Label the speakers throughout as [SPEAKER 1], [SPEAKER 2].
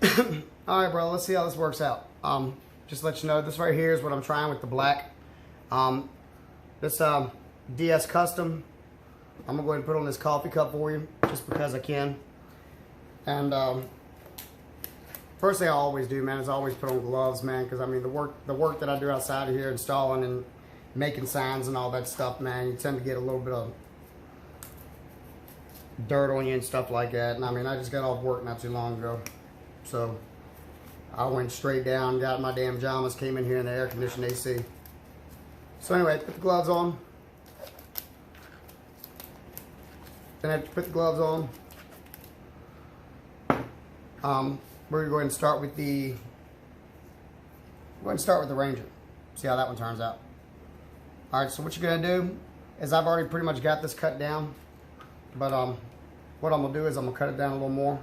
[SPEAKER 1] All right, bro, let's see how this works out. Just to let you know, this right here is what I'm trying with the black. This DS Custom, I'm gonna go ahead and put on this coffee cup for you, just because I can. And first thing I always do, man, is I always put on gloves, man, because I mean the work that I do outside of here, installing and making signs and all that stuff, man, you tend to get a little bit of dirt on you and stuff like that. And I mean, I just got off work not too long ago, so I went straight down, got my damn pajamas, came in here in the air conditioned AC. So anyway, put the gloves on. Then after you put the gloves on, we're gonna go ahead and start with the Ranger. See how that one turns out. All right, so what you're gonna do is, I've already pretty much got this cut down, but what I'm gonna do is I'm gonna cut it down a little more.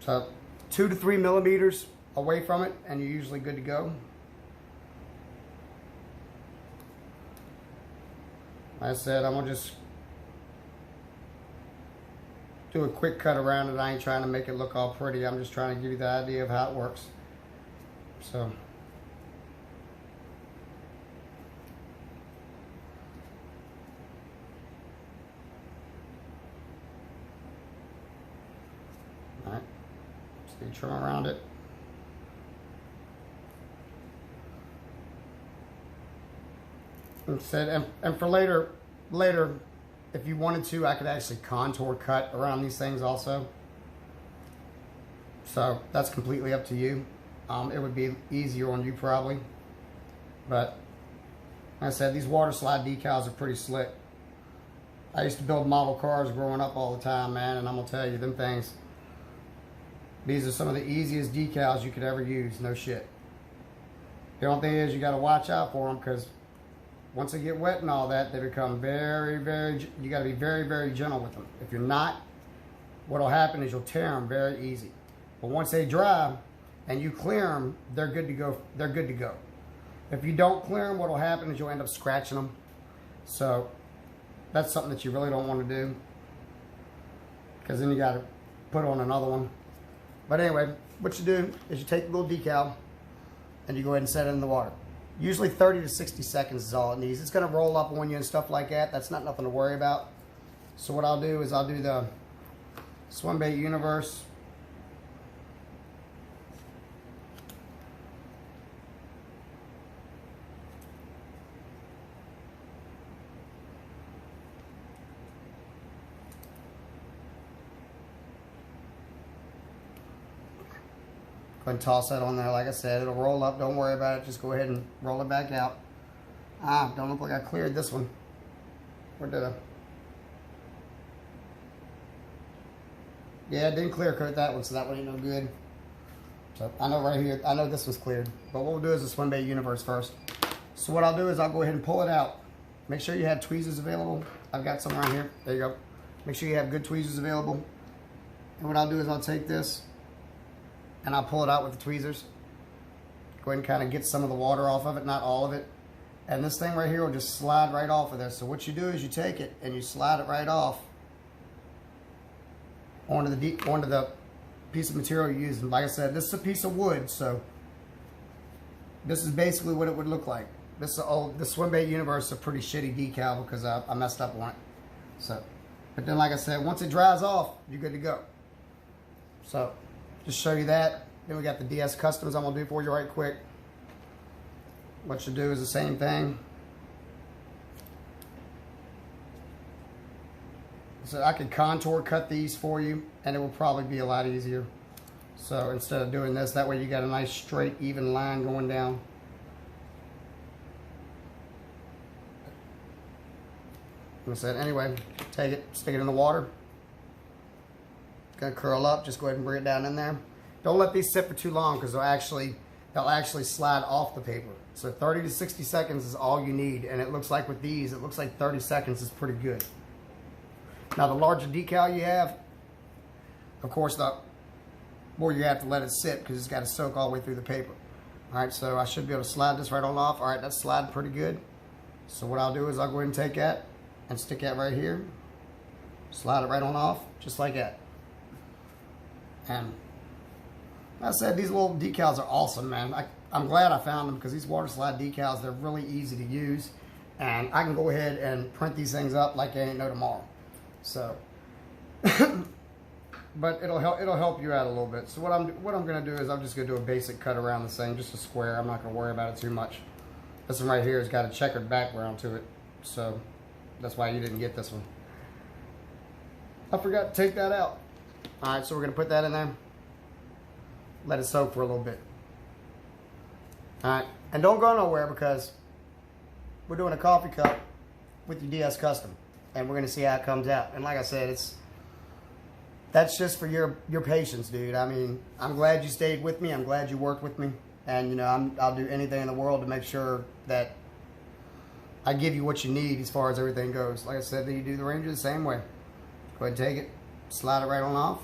[SPEAKER 1] So 2 to 3 millimeters away from it, and you're usually good to go. Like I said, I'm gonna just do a quick cut around it. I ain't trying to make it look all pretty. I'm just trying to give you the idea of how it works. So all right, so you trim around it. And for later, if you wanted to, I could actually contour cut around these things also. So that's completely up to you. It would be easier on you probably. But like I said, these water slide decals are pretty slick. I used to build model cars growing up all the time, man, and I'm gonna tell you, them things, these are some of the easiest decals you could ever use, no shit. The only thing is, you gotta watch out for them, because once they get wet and all that, they become very, you got to be very, very gentle with them. If you're not, what'll happen is you'll tear them very easy. But once they dry and you clear them, they're good to go. They're good to go. If you don't clear them, what'll happen is you'll end up scratching them. So that's something that you really don't want to do, because then you got to put on another one. But anyway, what you do is you take the little decal and you go ahead and set it in the water. Usually 30 to 60 seconds is all it needs. It's going to roll up on you and stuff like that. That's not nothing to worry about. So what I'll do is I'll do the Swim Bait Universe. Go ahead and toss that on there. Like I said, it'll roll up. Don't worry about it. Just go ahead and roll it back out. Don't look like I cleared this one. Or did I? Yeah, I didn't clear coat that one, so that one ain't no good. So I know right here, I know this was cleared. But what we'll do is the Swim Bait Universe first. So what I'll do is I'll go ahead and pull it out. Make sure you have tweezers available. I've got some right here. There you go. Make sure you have good tweezers available. And what I'll do is I'll take this and I'll pull it out with the tweezers. Go ahead and kind of get some of the water off of it, not all of it. And this thing right here will just slide right off of there. So what you do is you take it and you slide it right off onto the piece of material you're using. Like I said, this is a piece of wood, so this is basically what it would look like. This is the Swim Bait Universe is a pretty shitty decal because I messed up on it. So, but then like I said, once it dries off, you're good to go. So, just show you that. Then we got the DS Customs I'm gonna do for you right quick. What you do is the same thing. So I could contour cut these for you, and it will probably be a lot easier. So instead of doing this, that way you got a nice straight, even line going down. Like I said, anyway, take it, stick it in the water. It's gonna curl up. Just go ahead and bring it down in there. Don't let these sit for too long, because they'll actually slide off the paper. So 30 to 60 seconds is all you need, and it looks like with these, it looks like 30 seconds is pretty good. Now the larger decal you have, of course, the more you have to let it sit, because it's got to soak all the way through the paper. All right, so I should be able to slide this right on off. All right, that's sliding pretty good. So what I'll do is I'll go ahead and take that and stick that right here. Slide it right on off, just like that. And like I said, these little decals are awesome, man. I'm glad I found them because these water slide decals, they're really easy to use. And I can go ahead and print these things up like they ain't no tomorrow. So, but it'll help you out a little bit. So what I'm gonna do is I'm just gonna do a basic cut around this thing, just a square. I'm not gonna worry about it too much. This one right here has got a checkered background to it, so that's why you didn't get this one. I forgot to take that out. All right, so we're gonna put that in there. Let it soak for a little bit. All right, and don't go nowhere because we're doing a coffee cup with your DS Custom, and we're gonna see how it comes out. And like I said, that's just for your patience, dude. I mean, I'm glad you stayed with me. I'm glad you worked with me, and you know, I'll do anything in the world to make sure that I give you what you need as far as everything goes. Like I said, you do the Ranger the same way. Go ahead and take it, slide it right on off.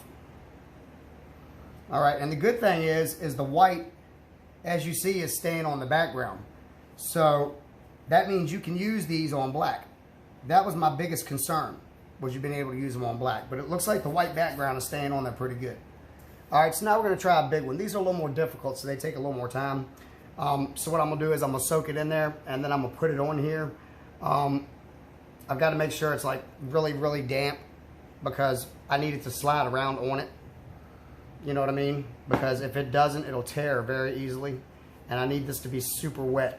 [SPEAKER 1] All right, and the good thing is the white, as you see, is staying on the background. So that means you can use these on black. That was my biggest concern, was you being able to use them on black. But it looks like the white background is staying on there pretty good. All right, so now we're gonna try a big one. These are a little more difficult, so they take a little more time. So what I'm gonna do is I'm gonna soak it in there, and then I'm gonna put it on here. I've got to make sure it's like really, really damp because I need it to slide around on it. You know what I mean? Because if it doesn't, it'll tear very easily. And I need this to be super wet.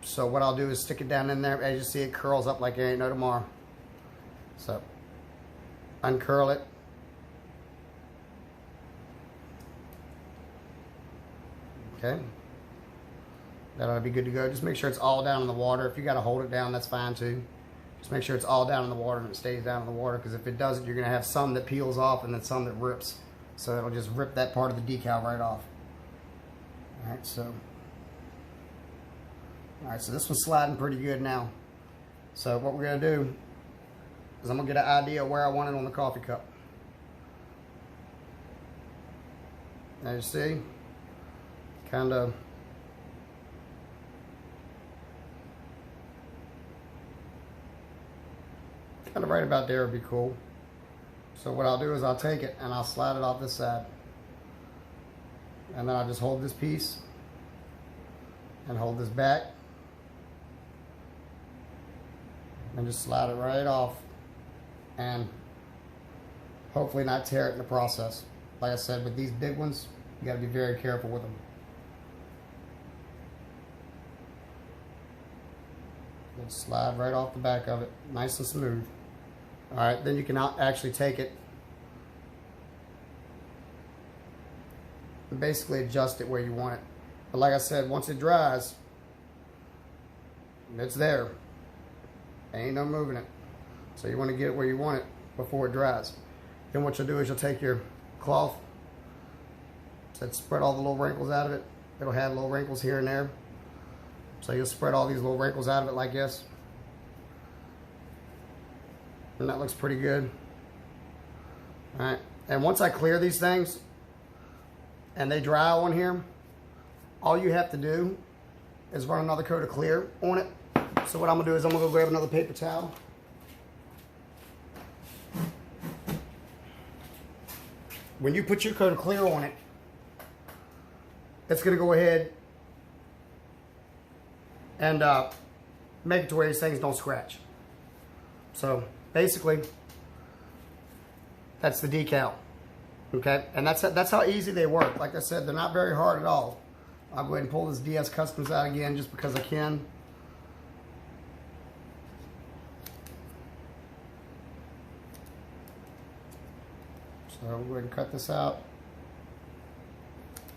[SPEAKER 1] So what I'll do is stick it down in there. As you see, it curls up like there ain't no tomorrow. So, uncurl it. Okay. That ought to be good to go. Just make sure it's all down in the water. If you got to hold it down, that's fine too. Just make sure it's all down in the water and it stays down in the water, because if it doesn't, you're going to have some that peels off and then some that rips. So it'll just rip that part of the decal right off. Alright, so this one's sliding pretty good now. So what we're going to do is I'm going to get an idea of where I want it on the coffee cup. As you see, kind of right about there would be cool. So what I'll do is I'll take it and I'll slide it off this side. And then I'll just hold this piece and hold this back. And just slide it right off. And hopefully not tear it in the process. Like I said, with these big ones, you got to be very careful with them. Just slide right off the back of it, nice and smooth. All right, then you can actually take it and basically adjust it where you want it. But like I said, once it dries, it's there. Ain't no moving it. So you want to get it where you want it before it dries. Then what you'll do is you'll take your cloth, spread all the little wrinkles out of it. It'll have little wrinkles here and there. So you'll spread all these little wrinkles out of it like this. And that looks pretty good. All right, and once I clear these things and they dry on here, all you have to do is run another coat of clear on it. So what I'm gonna do is I'm gonna go grab another paper towel. When you put your coat of clear on it, it's gonna go ahead and make it to where these things don't scratch. So basically, that's the decal. Okay, and that's how easy they work. Like I said, they're not very hard at all. I'll go ahead and pull this DS Customs out again just because I can. So we'll go ahead and cut this out.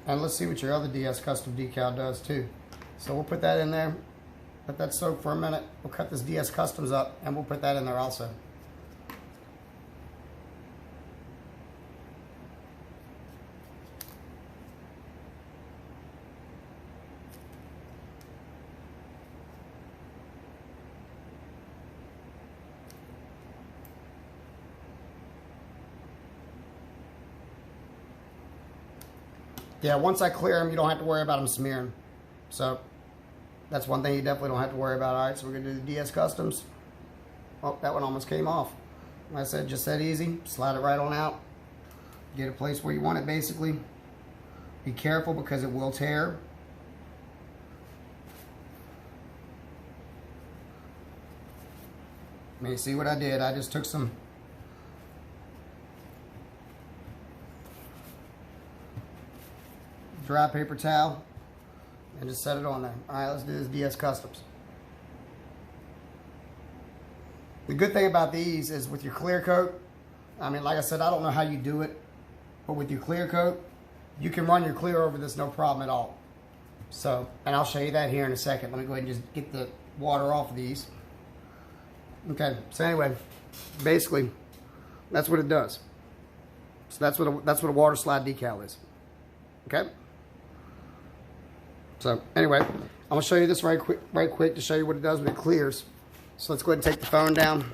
[SPEAKER 1] And let's see what your other DS Custom decal does too. So we'll put that in there. Let that soak for a minute. We'll cut this DS Customs up and we'll put that in there also. Yeah, once I clear them, you don't have to worry about them smearing. So that's one thing you definitely don't have to worry about. All right, so we're gonna do the DS Customs. Oh, that one almost came off. Like I said, just that easy. Slide it right on out. Get it placed where you want it, basically. Be careful because it will tear. Now you see what I did? I just took some dry paper towel and just set it on there. Alright, let's do this DS Customs. The good thing about these is with your clear coat, I mean, like I said, I don't know how you do it, but with your clear coat, you can run your clear over this no problem at all. So, and I'll show you that here in a second. Let me go ahead and just get the water off of these. Okay, so anyway, basically, that's what it does. So that's what a water slide decal is. Okay. So anyway, I'm gonna show you this right quick to show you what it does when it clears. So let's go ahead and take the phone down.